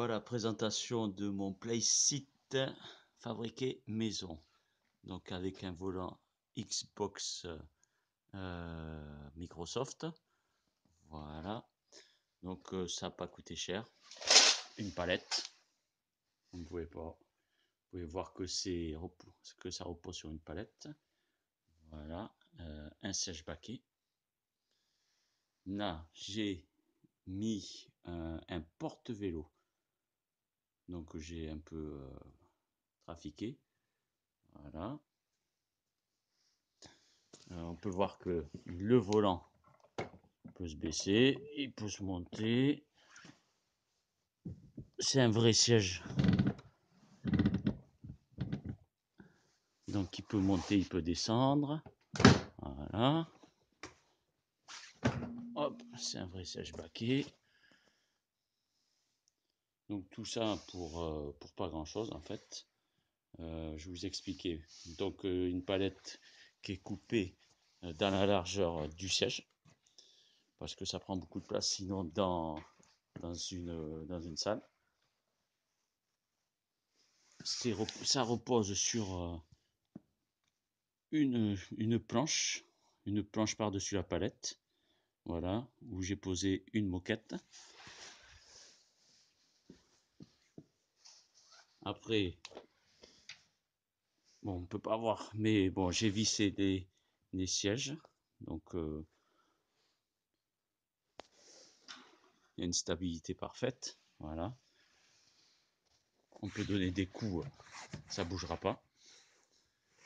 Voilà, présentation de mon Playsit fabriqué maison. Donc avec un volant Xbox Microsoft. Voilà. Donc ça n'a pas coûté cher. Une palette. Vous pouvez voir que ça repose sur une palette. Voilà. Un siège baquet. Là, j'ai mis un porte-vélo. Donc j'ai un peu trafiqué. Voilà. On peut voir que le volant peut se baisser, il peut se monter. C'est un vrai siège. Donc il peut monter, il peut descendre. Voilà. Hop, c'est un vrai siège baquet. Donc tout ça pour pas grand chose en fait. Je vous expliquais. Donc une palette qui est coupée dans la largeur du siège. Parce que ça prend beaucoup de place sinon dans une salle. Ça repose sur une planche par-dessus la palette. Voilà, où j'ai posé une moquette. Après, bon, on ne peut pas voir, mais bon, j'ai vissé des sièges. Donc, il y a une stabilité parfaite. Voilà. On peut donner des coups, ça ne bougera pas.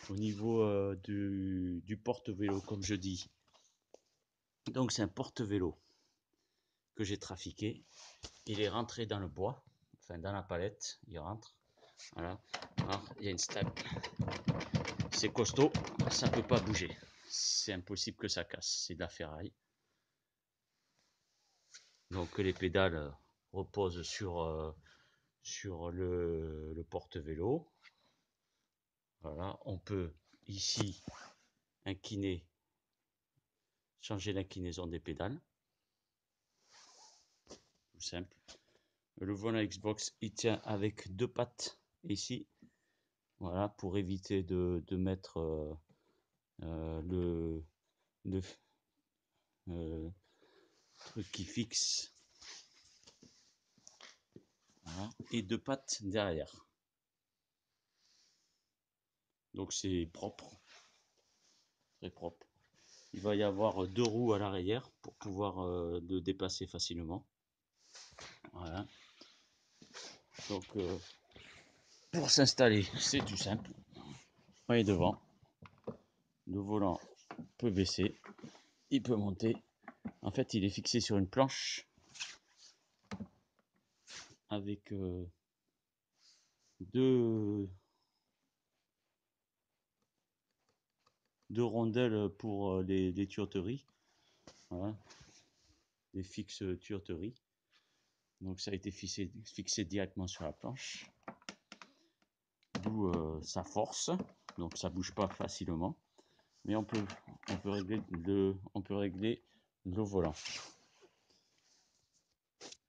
Au niveau du porte-vélo, comme je dis, donc c'est un porte-vélo que j'ai trafiqué. Il est rentré dans le bois, enfin dans la palette, il rentre. Voilà. Alors, il y a une stable. C'est costaud, ça ne peut pas bouger. C'est impossible que ça casse, c'est de la ferraille. Donc les pédales reposent sur le porte-vélo. Voilà, on peut ici changer l'inclinaison des pédales. Tout simple. Le volant Xbox, il tient avec deux pattes ici. Voilà, pour éviter de mettre le truc qui fixe. Voilà. Et deux pattes derrière. Donc c'est propre, très propre. Il va y avoir deux roues à l'arrière pour pouvoir le déplacer facilement. Voilà. Donc pour s'installer, c'est tout simple. On est devant. Le volant peut baisser, il peut monter. En fait, il est fixé sur une planche avec deux rondelles pour les tuyauteries. Voilà. Des fixes tuyauteries. Donc ça a été fixé directement sur la planche. D'où sa force. Donc ça bouge pas facilement. Mais on peut régler le volant.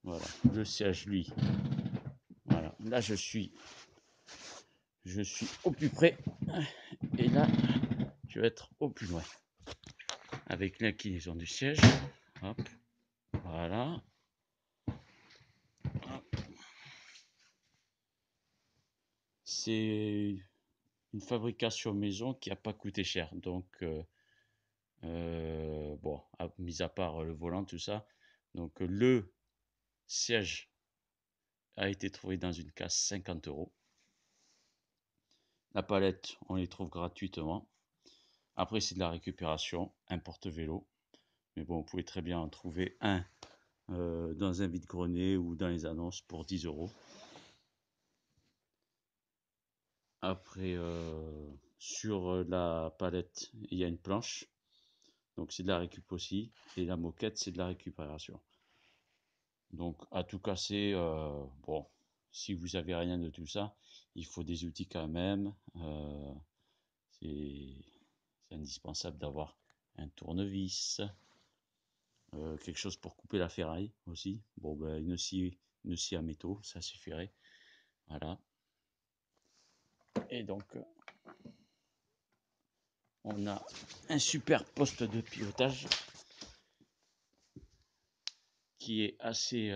Voilà. Le siège, lui. Voilà. Là je suis au plus près. Et là, je vais être au plus loin. Avec l'inclinaison du siège. Hop. Voilà. C'est une fabrication maison qui n'a pas coûté cher. Donc, bon, mis à part le volant, tout ça. Donc, le siège a été trouvé dans une casse 50 €. La palette, on les trouve gratuitement. Après, c'est de la récupération, un porte-vélo. Mais bon, vous pouvez très bien en trouver un dans un vide-grenier ou dans les annonces pour 10 €. Après, sur la palette, il y a une planche. Donc c'est de la récup aussi. Et la moquette, c'est de la récupération. Donc à tout casser, bon, si vous avez rien de tout ça, il faut des outils quand même. C'est indispensable d'avoir un tournevis, quelque chose pour couper la ferraille aussi. Bon, ben, une scie une scie à métaux, ça suffirait. Voilà. Et donc, on a un super poste de pilotage qui est assez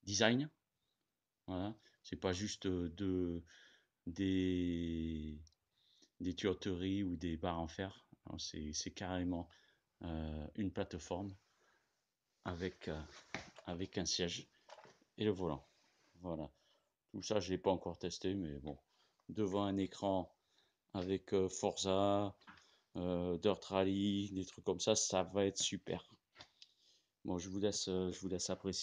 design. Voilà. C'est pas juste des tuyauteries ou des barres en fer. C'est carrément une plateforme avec, avec un siège et le volant. Voilà. Tout ça, je l'ai pas encore testé, mais bon. Devant un écran avec Forza, Dirt Rally, des trucs comme ça va être super. Bon, je vous laisse apprécier.